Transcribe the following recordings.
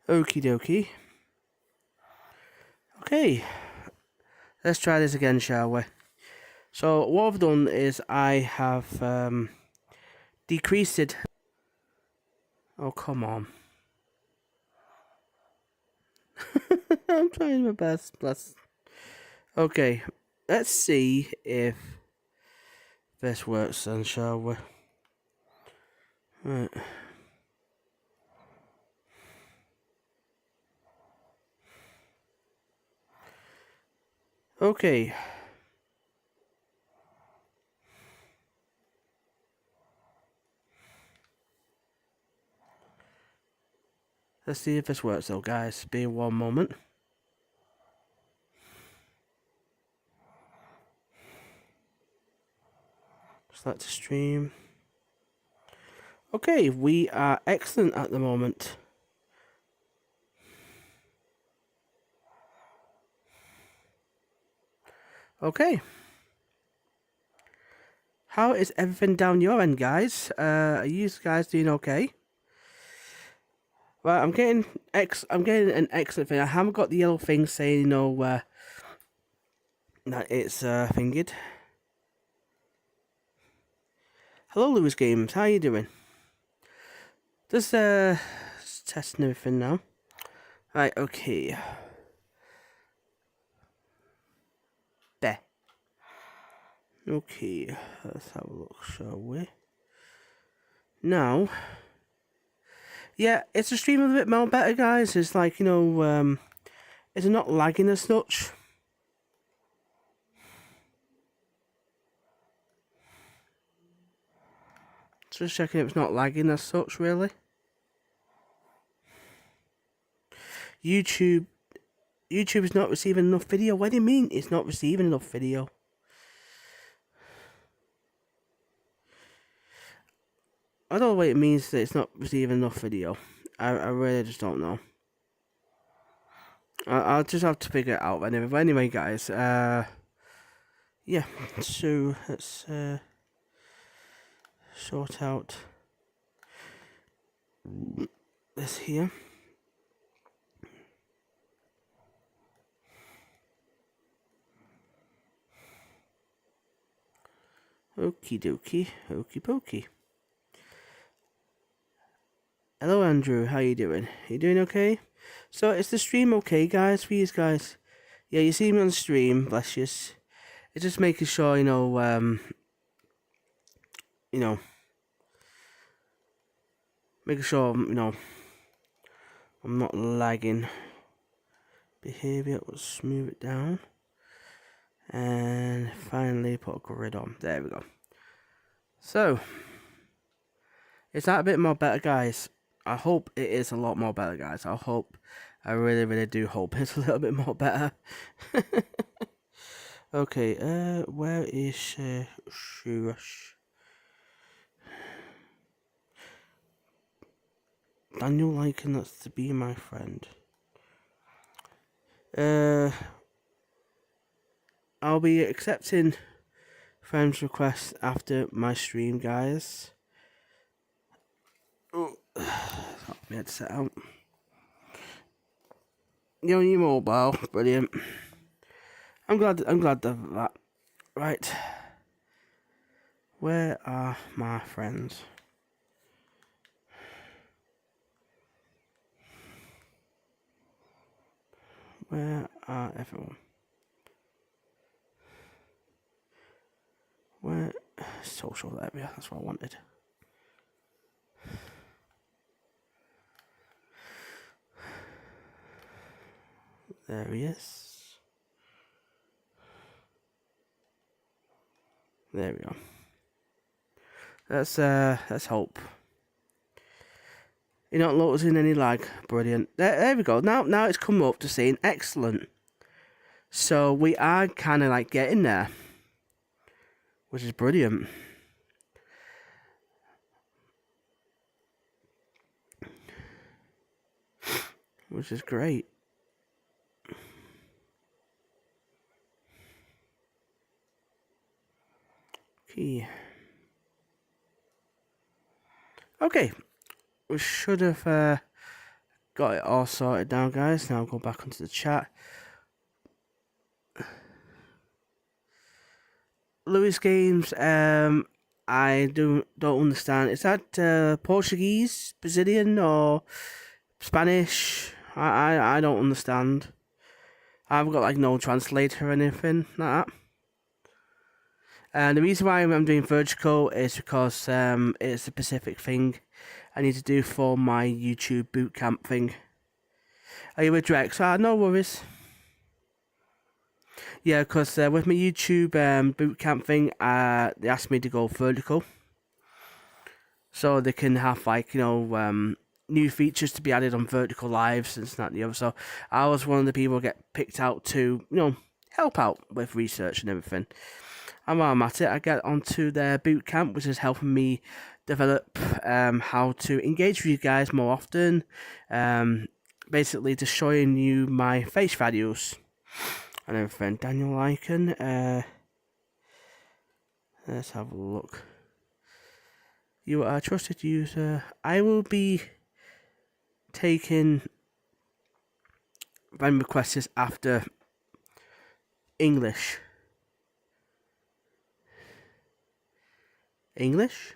Okie dokie. Okay, let's try this again, shall we? So what I've done is I have decreased it. Oh, come on. I'm trying my best, bless. Okay, let's see if this works then, shall we? Right. Okay. Let's see if this works though, guys. Be one moment. Select to stream. Okay, we are excellent at the moment. Okay. How is everything down your end, guys? Are you guys doing okay? Well, I'm getting an excellent thing. I haven't got the yellow thing saying that it's fingered. Hello, Lewis Games. How you doing? Just testing everything now. Right. Okay. There. Okay. Let's have a look, shall we? Now. Yeah, it's a stream a bit more better, guys. It's like, is it not lagging as such? Just checking it's not lagging as such, really. YouTube is not receiving enough video. What do you mean it's not receiving enough video? I don't know what it means that it's not receiving enough video. I really just don't know. I'll just have to figure it out anyway. But anyway, guys, yeah. So let's sort out this here. Okie dokie, okie pokey. Hello, Andrew. How you doing? You doing okay? So, is the stream okay, guys? For you guys? Yeah, you see me on stream. Bless you. It's just making sure, making sure, I'm not lagging. Behavior. Let's move it down. And finally put a grid on. There we go. So, is that a bit more better, guys? I hope it is a lot more better, guys. I really, really do hope it's a little bit more better. Okay, where is Shurush? Daniel liking that's to be my friend. I'll be accepting friends requests after my stream, guys. Oh, got my headset out. You're on your mobile, brilliant. I'm glad of that. Right. Where are my friends? Where are everyone? Where? Social area, that's what I wanted. There he is. There we go. Let's hope. You're not noticing any lag. Brilliant. There we go. Now it's come up to saying excellent. So we are kind of like getting there, which is brilliant. Which is great. Okay. Okay. We should have got it all sorted now, guys. Now I'll go back onto the chat. Lewis Games, I don't understand. Is that Portuguese, Brazilian, or Spanish? I don't understand. I've got like no translator or anything like that. And the reason why I'm doing vertical is because it's a specific thing I need to do for my YouTube bootcamp thing. Are you with Drex? No worries. Yeah, because with my YouTube bootcamp thing, they asked me to go vertical. So they can have like, new features to be added on vertical lives and that and the other. So I was one of the people who get picked out to, help out with research and everything. And while I'm at it, I get onto their bootcamp, which is helping me develop how to engage with you guys more often. Basically, just showing you my face values and everything. Daniel Lycan. Let's have a look. You are a trusted user. I will be taking friend requests after English. English?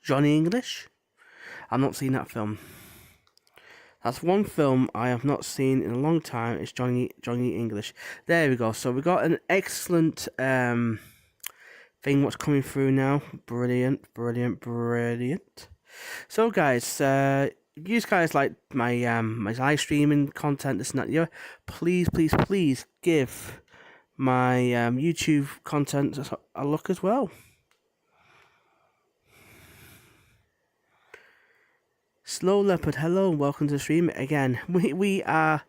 Johnny English? I've not seen that film. That's one film I have not seen in a long time. It's Johnny English. There we go. So we got an excellent thing what's coming through now. Brilliant. So guys, if you guys like my my live streaming content, this and that, please give my YouTube content a look as well. Slow Leopard, hello and welcome to the stream again. We are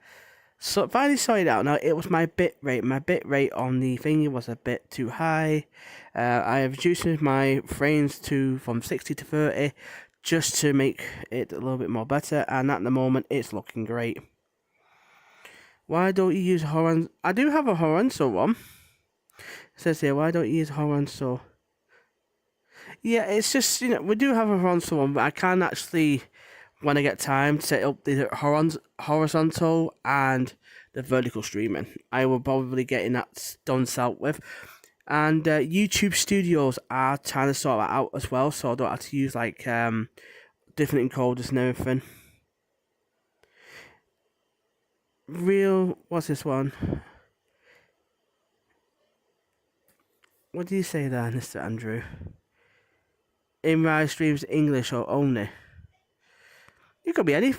finally sorted out now. It was my bit rate. My bit rate on the thingy was a bit too high. I have reduced my frames from 60 to 30 just to make it a little bit more better, and at the moment it's looking great. Why don't you use Horan? I do have a Horanso one. It says here, why don't you use Horanso? Yeah, it's just, we do have a Horanso one, but I can't actually, when I get time, set up the horizontal and the vertical streaming. I will probably be getting that done out with. And YouTube Studios are trying to sort that out as well, so I don't have to use like different encoders and everything. What's this one? What do you say there, Mr. Andrew? In my streams, English or only? It could be any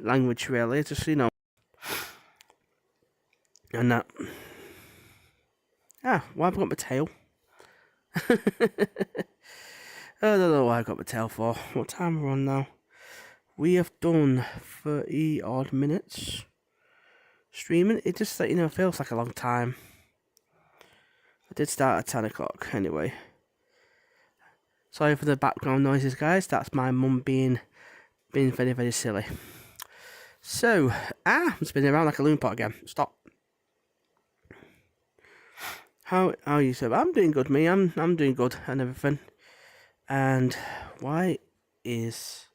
language really. Just and that. Why have I got my tail? I don't know why I got my tail for. What time are we on now? We have done 30 odd minutes streaming. It just feels like a long time. I did start at 10 o'clock anyway. Sorry for the background noises, guys. That's my mum being very, very silly. So, I'm spinning around like a loon pot again. Stop. How are you, sir? I'm doing good, me. I'm doing good and everything. And why is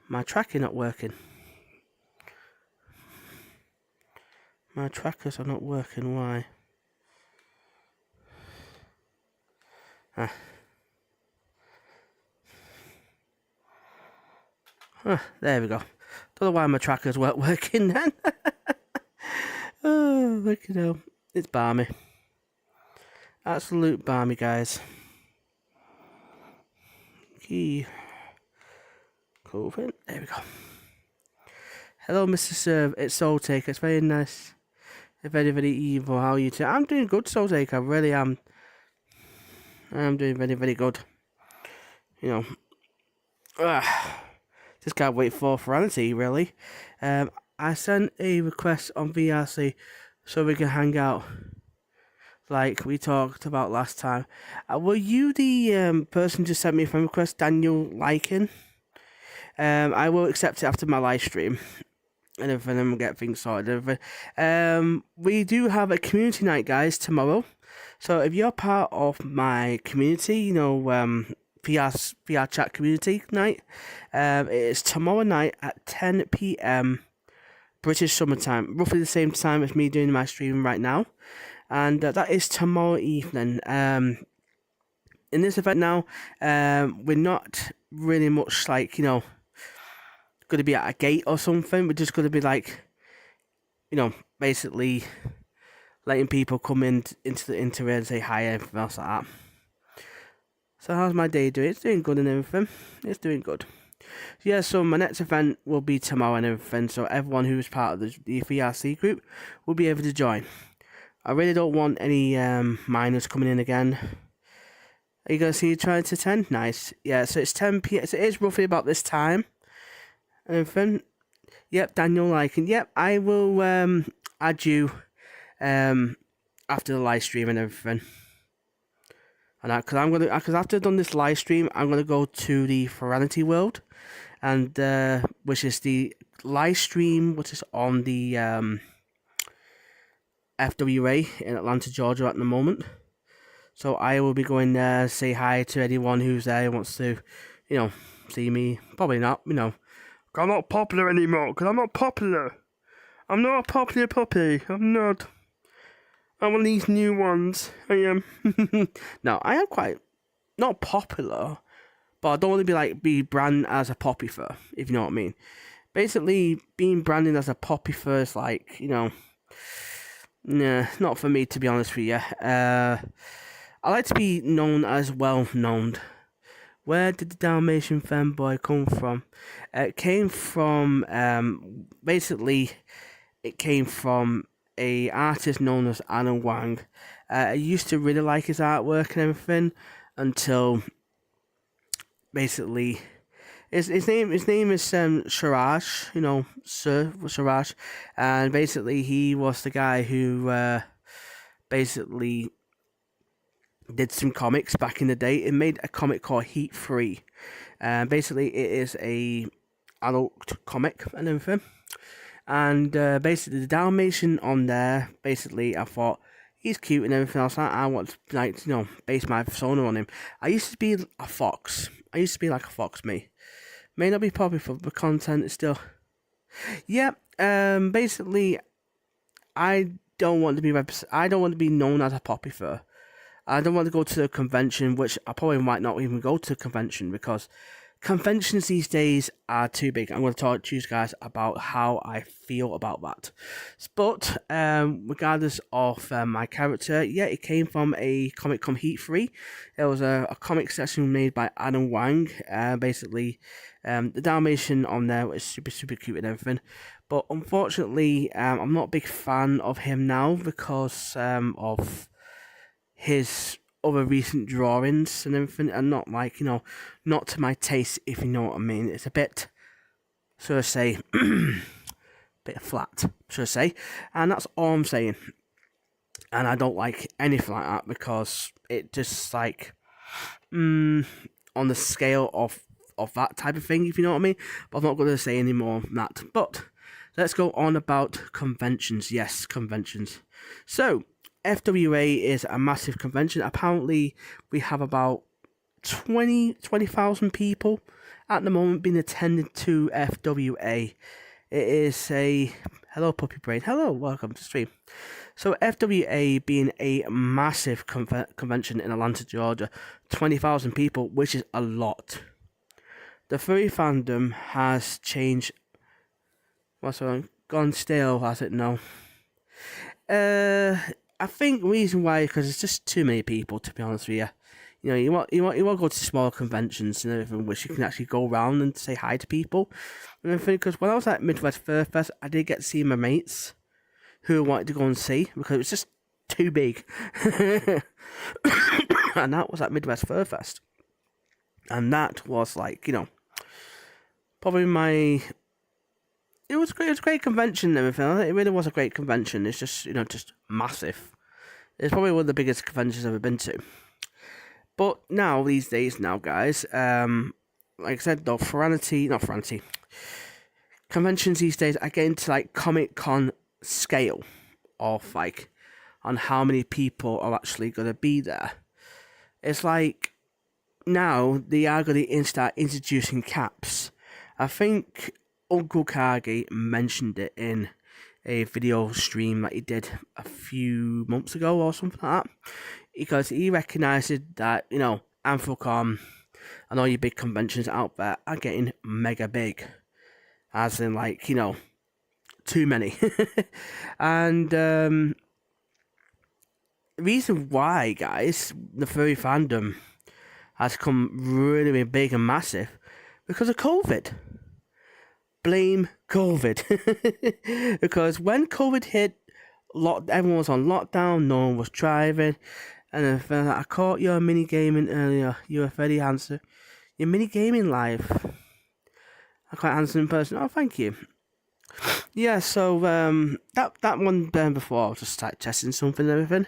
my tracking not working? My trackers are not working. Why? There we go. Don't know why my trackers weren't working then. Oh, look at hell. It's balmy. Absolute balmy, guys. Key. COVID. There we go. Hello, Mr. Serve. It's Soul Taker. It's very nice. Very, very evil. How are you? I'm doing good, Soul Taker. I really am. I'm doing very, very good. Just can't wait for Serenity, really. I sent a request on VRC so we can hang out like we talked about last time. Were you the person who sent me a friend request, Daniel Lycan? I will accept it after my live stream and everything, and we'll get things sorted. We do have a community night, guys, tomorrow. So if you're part of my community, VR chat community night. It is tomorrow night at 10 p.m. British summertime, roughly the same time as me doing my streaming right now, and that is tomorrow evening. In this event now, we're not really much like going to be at a gate or something. We're just going to be like, basically letting people come into it and say hi and everything else like that. So how's my day doing? It's doing good and everything. It's doing good. Yeah, so my next event will be tomorrow and everything, so everyone who is part of the VRC group will be able to join. I really don't want any minors coming in again. Are you going to see you trying to 10? Nice. Yeah, so it's 10 p.m. So it is roughly about this time and everything. Yep, Daniel liking. Yep, I will add you after the live stream and everything. And because after I've done this live stream, I'm gonna go to the Furry world, and which is the live stream which is on the FWA in Atlanta, Georgia at the moment. So I will be going there, say hi to anyone who's there who wants to, see me. Probably not, 'cause I'm not popular anymore. 'Cause I'm not popular. I'm not a popular puppy. I'm not. I'm one of these new ones. I am. No, I am quite not popular, but I don't want to be branded as a poppy fur, if you know what I mean. Basically, being branded as a poppy fur is like, nah, not for me, to be honest with you. I like to be known as well known. Where did the Dalmatian fanboy come from? It came from basically, it came from a artist known as Alan Wang. I used to really like his artwork and everything until basically his name is Siraj, Sir Siraj, and basically he was the guy who basically did some comics back in the day. It made a comic called Heat Free. Basically it is a adult comic and everything. And basically the Dalmatian on there, basically I thought he's cute and everything else. I want to base my persona on him. I used to be a fox. I used to be like a fox, me. May not be popular, but the content is still. Yeah. Basically, I don't want to be known as a poppy fur. I don't want to go to a convention, which I probably might not even go to a convention because conventions these days are too big. I'm going to talk to you guys about how I feel about that. But regardless of my character, yeah, it came from a comic called Heat Free. It was a comic section made by Adam Wang. Basically, the Dalmatian on there was super, super cute and everything. But unfortunately, I'm not a big fan of him now because of his other recent drawings and everything, and not not to my taste, if you know what I mean. It's a bit, should I say, bit flat, should I say, and that's all I'm saying. And I don't like anything like that because it just on the scale of that type of thing, if you know what I mean. But I'm not going to say any more than that. But let's go on about conventions. Yes, conventions. So FWA is a massive convention. Apparently, we have about 20,000 people at the moment being attended to FWA. It is a hello puppy brain. Hello, welcome to stream. So FWA being a massive convention in Atlanta, Georgia, 20,000 people, which is a lot. The furry fandom has changed. What's wrong? Gone stale, has it? No. I think the reason why is because it's just too many people. To be honest with you, you want to go to smaller conventions and everything, which you can actually go around and say hi to people and everything. Because when I was at Midwest Fur Fest, I did get to see my mates who I wanted to go and see because it was just too big, and that was at Midwest Fur Fest, and that was probably my. It was great. It was a great convention and everything. It really was a great convention. It's just just massive. It's probably one of the biggest conventions I've ever been to. But now these days, guys, like I said, conventions these days are getting to Comic-Con scale of on how many people are actually gonna be there. It's now they are going to start introducing caps. I think Uncle Kage mentioned it in a video stream that he did a few months ago or something like that, because he recognised that, you know, Anthrocon and all your big conventions out there are getting mega big, as in, like, you know, too many. And the reason why, guys, the furry fandom has come really big and massive because of COVID. Blame COVID. Because when COVID hit, everyone was on lockdown, no one was driving, and I caught your mini gaming earlier. You were very handsome. Your mini gaming live. I'm quite handsome in person. Oh, thank you. Yeah, so that one before, I was just like testing something and everything.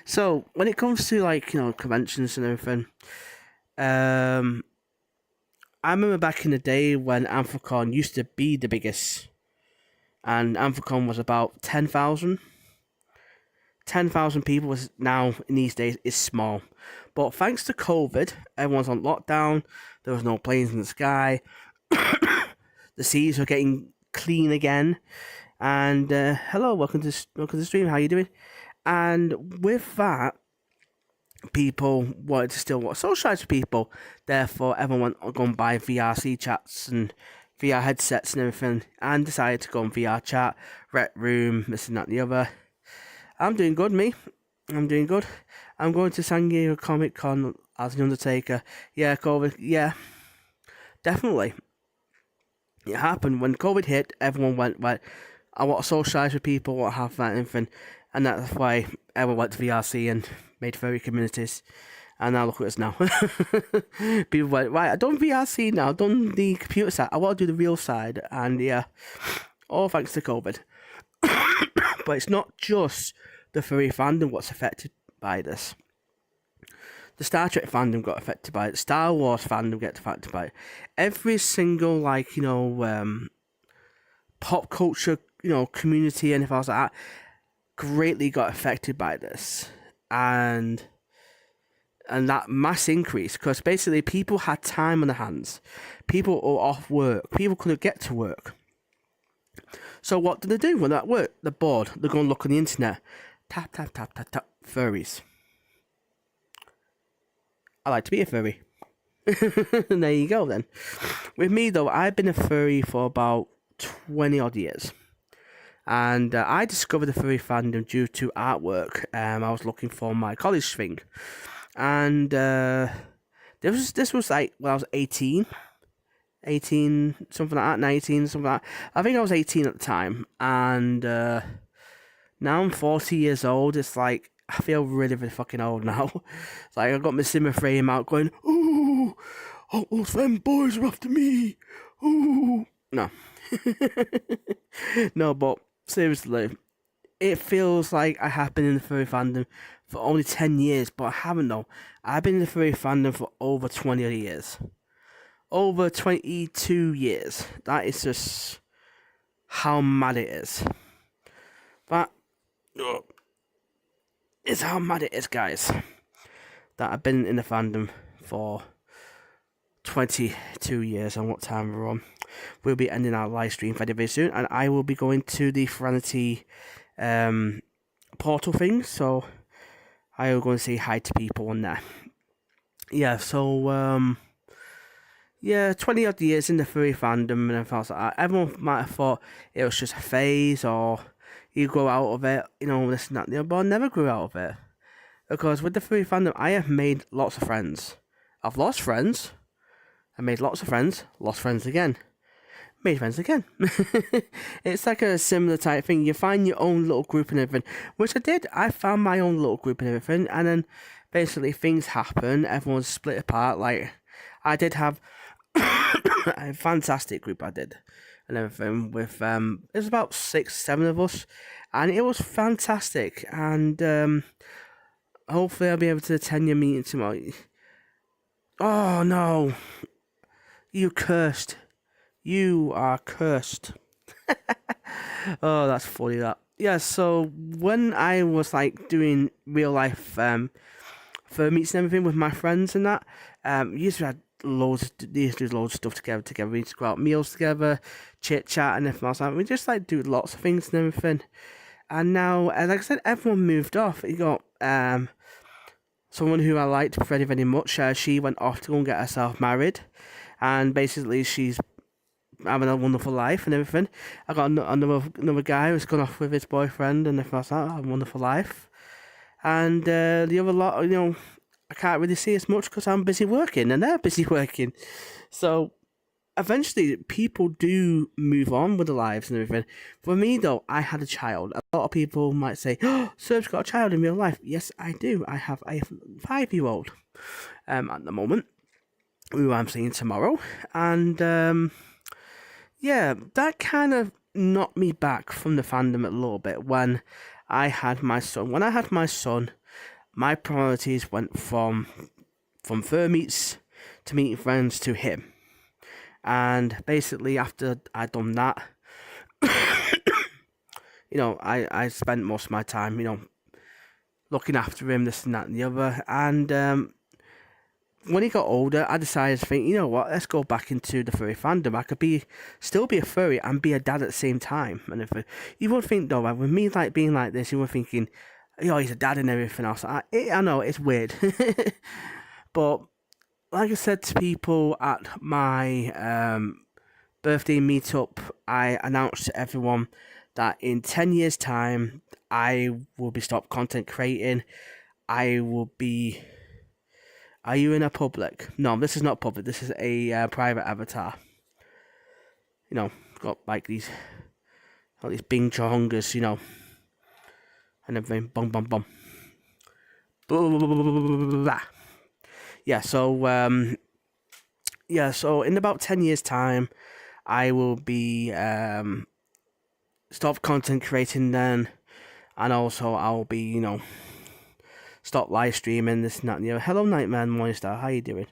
So when it comes to, like, you know, conventions and everything, I remember back in the day when Anthrocon used to be the biggest, and Anthrocon was about 10,000. 10,000 people was now, in these days, is small. But thanks to COVID, everyone's on lockdown, there was no planes in the sky, the seas were getting clean again, and hello, welcome to the stream, how you doing? And with that, people wanted to still socialise with people, therefore everyone went on buy VRC chats and VR headsets and everything, and decided to go on VR chat, Rec Room, this and that and the other. I'm doing good, me. I'm doing good. I'm going to San Diego Comic Con as the Undertaker. Yeah, COVID, yeah, definitely. It happened when COVID hit, everyone went, right, I want to socialise with people, I want to have that and everything, and that's why everyone went to VRC and made furry communities, and now look at us now. People went, right, I done VRC now, done the computer side, I want to do the real side, and yeah, all thanks to COVID. But it's not just the furry fandom what's affected by this. The Star Trek fandom got affected by it, Star Wars fandom got affected by it. Every single, like, you know, pop culture, you know, community, anything else like that, greatly got affected by this. And that mass increase, because basically people had time on their hands, people were off work, people couldn't get to work. So what do they do when they're at work? They're bored, they're going to look on the internet, tap, tap, tap, tap, tap, furries. I like to be a furry. And there you go then. With me though, I've been a furry for about 20 odd years. And I discovered the furry fandom due to artwork. I was looking for my college thing. And this was like when I was 18, something like that, 19, something like that. I think I was 18 at the time. And now I'm 40 years old. It's like, I feel really, really fucking old now. It's like I've got my Simmer frame out going, ooh, all those boys are after me. Ooh. No. No, but seriously, it feels like I have been in the furry fandom for only 10 years, but I haven't though. I've been in the furry fandom for over 20 years. Over 22 years. That is just how mad it is. But it's how mad it is, guys, that I've been in the fandom for 22 years. And what time we're on, we'll be ending our live stream very, very soon, and I will be going to the Serenity portal thing, so I will go and say hi to people on there. Yeah, so yeah, 20 odd years in the furry fandom and everything else like that. Everyone might have thought it was just a phase, or you grow out of it, you know, this and that, but I never grew out of it. Because with the furry fandom, I have made lots of friends. I've lost friends. I made lots of friends. Lost friends again. Made friends again. It's like a similar type thing. You find your own little group and everything. Which I did. I found my own little group and everything. And then basically things happen. Everyone's split apart. Like, I did have a fantastic group I did. And everything with it was about 6-7 of us, and it was fantastic. And hopefully I'll be able to attend your meeting tomorrow. Oh no, you cursed! You are cursed. Oh, that's funny. That, yeah. So when I was like doing real life for meets and everything with my friends and that, We used to have they used to do loads of stuff together. We used to go out meals together, chit chat and everything else. We just like do lots of things and everything. And now, like I said, everyone moved off. You got someone who I liked very, very much. She went off to go and get herself married, and basically she's having a wonderful life and everything. I got another guy who's gone off with his boyfriend and everything else. Have a wonderful life. And the other lot, I can't really see as much because I'm busy working and they're busy working. So eventually people do move on with their lives and everything. For me though, I had a child. A lot of people might say, "Oh, Serve's got a child in real life." Yes, I do. I have a 5-year-old at the moment, who I'm seeing tomorrow. And yeah, that kind of knocked me back from the fandom a little bit when I had my son. When I had my son, my priorities went from fur meets to meeting friends to him. And basically, after I'd done that, I spent most of my time, looking after him, this and that and the other. And when he got older, I decided to think, you know what, let's go back into the furry fandom. I could still be a furry and be a dad at the same time. And if you would think though, with me being like this, you were thinking, he's a dad and everything else. I know it's weird, but like I said to people at my birthday meetup, I announced to everyone that in 10 years' time, I will be stopped content creating. I will be. Are you in a public? No, this is not public. This is a private avatar. Got like all these Bing Chongas, and everything. Bum bum bum. Blah, blah, blah, blah, blah. Yeah. So in about 10 years' time, I will be stop content creating then, and also I'll be stop live streaming, this and that and the other. Hello, Nightmare Morningstar, how you doing?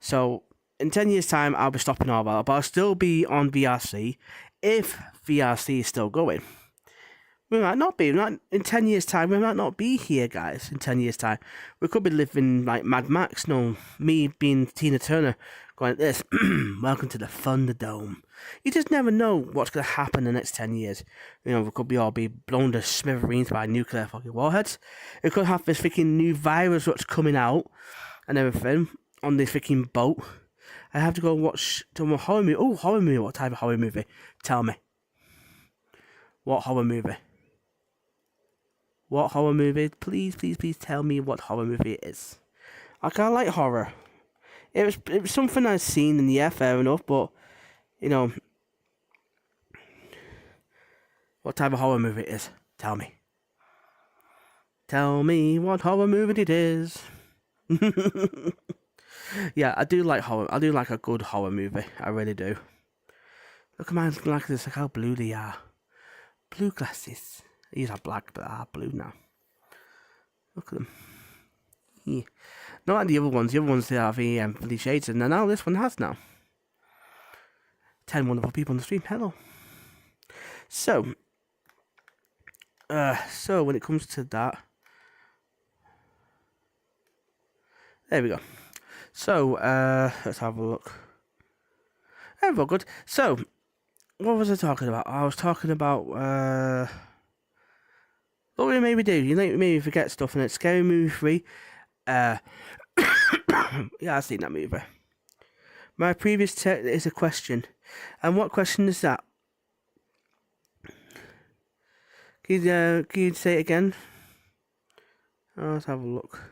So, in 10 years' time, I'll be stopping all that, but I'll still be on VRC, if VRC is still going. We might not be, in 10 years' time, we might not be here, guys, in 10 years' time. We could be living like Mad Max, me being Tina Turner, going like this, welcome to the Thunderdome. You just never know what's going to happen in the next 10 years. We could all be blown to smithereens by nuclear fucking warheads. It could have this freaking new virus that's coming out and everything on this freaking boat. I have to go watch a horror movie. Oh, horror movie. What type of horror movie? Tell me. What horror movie? What horror movie? Please, please, please tell me what horror movie it is. I kind of like horror. It was something I've seen, and yeah, fair enough, but what type of horror movie it is? Tell me. Tell me what horror movie it is. Yeah, I do like horror. I do like a good horror movie. I really do. Look at mine like this. Look how blue they are. Blue glasses. These are black, but they are blue now. Look at them. Yeah. Not like the other ones. The other ones, they have the shades, and now this one has now. 10 wonderful people on the stream. Hello. So when it comes to that, there we go. So, let's have a look. Very good. So, what was I talking about? I was talking about, what we maybe do. Maybe forget stuff, and it's Scary Movie 3. Yeah, I've seen that movie. My previous text is a question. And what question is that? Can you say it again? Let's have a look.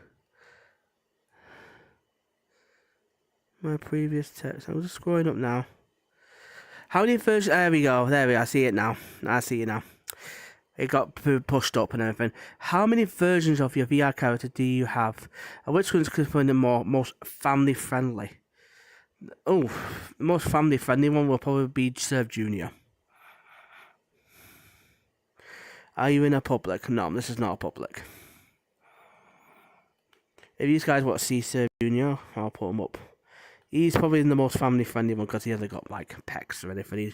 My previous text. I'm just scrolling up now. How many versions? There we go. I see it now. It got pushed up and everything. How many versions of your VR character do you have? And which one's considered the most family friendly? Oh, the most family friendly one will probably be Serve Junior. Are you in a public? No, this is not a public. If you guys want to see Serve Junior, I'll put him up. He's probably the most family friendly one because he hasn't got like pecs or anything.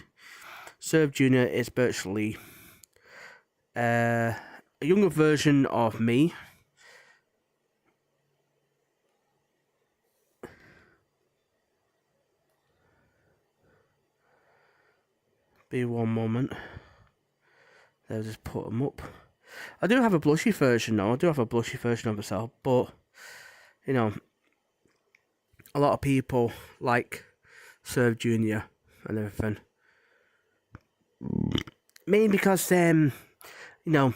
Serve Junior is virtually a younger version of me. Be one moment. They'll just put them up. I do have a blushy version though. I do have a blushy version of myself, but you know, a lot of people like Serve Junior and everything. Mainly because you know,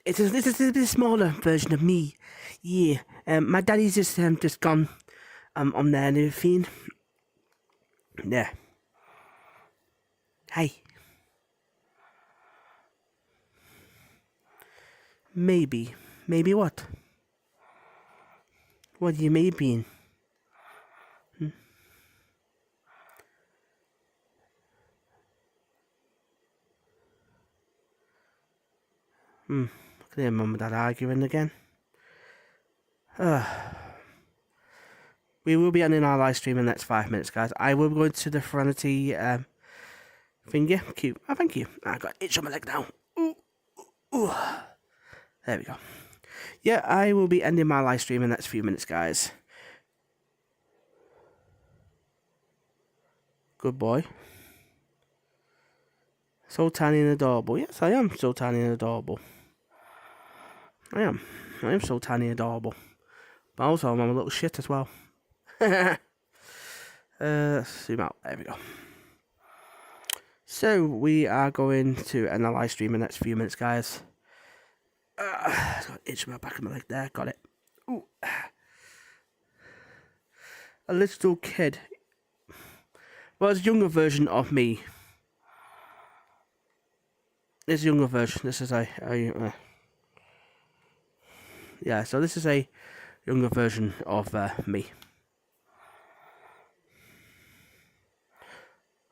it's a bit smaller version of me. Yeah. My daddy's just gone on there and everything. Yeah. Hey. Maybe. Maybe what? What do you maybe? Look at their mum and dad arguing again. We will be ending our live stream in the next 5 minutes, guys. I will go into the Serenity finger. Cute. Oh, thank you. I got an itch on my leg now. Ooh. There we go. Yeah, I will be ending my live stream in the next few minutes, guys. Good boy. So tiny and adorable. Yes, I am so tiny and adorable. I am so tiny and adorable. But also, I'm a little shit as well. Zoom out. There we go. So, we are going to end the live stream in the next few minutes, guys. Got an itch in my back of my leg there. Got it. Ooh. A little kid. Well, it's a younger version of me. This is a younger version. This is yeah, so this is a younger version of me.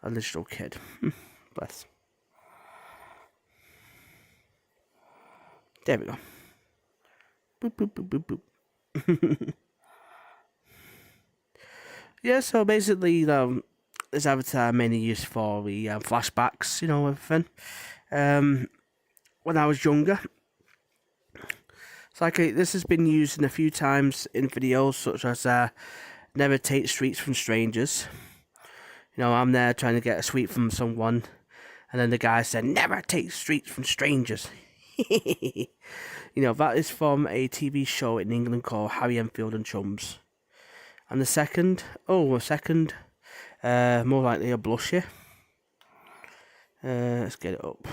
A little kid. Bless. There we go. Boop, boop, boop, boop, boop. Yeah, so basically, this avatar mainly used for the flashbacks, you know, everything. When I was younger. It's like this has been used in a few times in videos, such as never take sweets from strangers. You know, I'm there trying to get a sweet from someone, and then the guy said, never take sweets from strangers. You know, that is from a TV show in England called Harry Enfield and Chums. And the second, more likely a blusher. Let's get it up.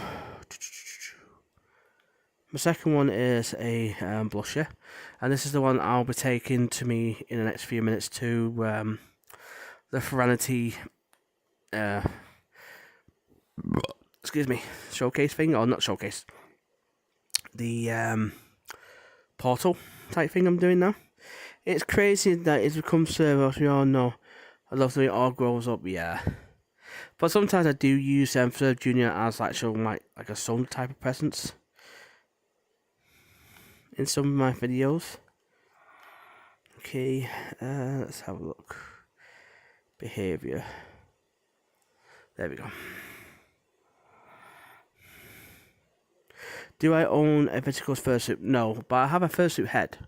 My second one is a blusher, and this is the one I'll be taking to me in the next few minutes to the Serenity showcase thing, or not showcase, the portal type thing I'm doing now. It's crazy that it's become server, as we all know. I love the way it all grows up, yeah. But sometimes I do use Serve Junior as actual like a son type of presence in some of my videos. Okay, let's have a look. Behavior. There we go. Do I own a Vertical's fursuit? No, but I have a fursuit head.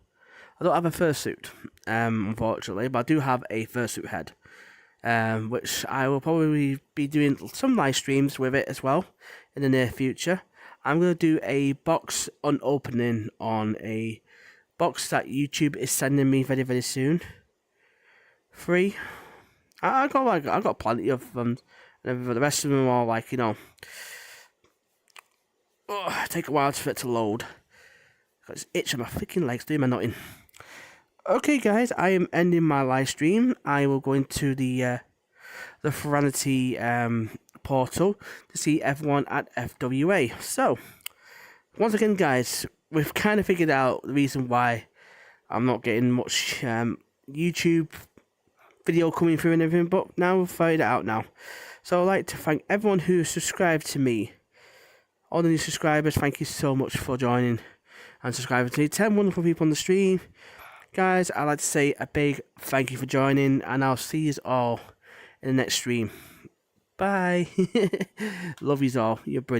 I don't have a fursuit, unfortunately, but I do have a fursuit head, which I will probably be doing some live streams with it as well in the near future. I'm going to do a box unopening on a box that YouTube is sending me very, very soon. Free. I got plenty of them, and the rest of them are like, you know, take a while for it to load. It's itching my freaking legs doing my nutting. Okay, guys, I am ending my live stream. I will go into the Serenity portal to see everyone at FWA. So, once again, guys, we've kind of figured out the reason why I'm not getting much YouTube video coming through and everything, but now we've figured it out now. So I'd like to thank everyone who subscribed to me. All the new subscribers, thank you so much for joining and subscribing to me. 10 wonderful people on the stream. Guys, I'd like to say a big thank you for joining, and I'll see you all in the next stream. Bye. Love yous all. You're brilliant.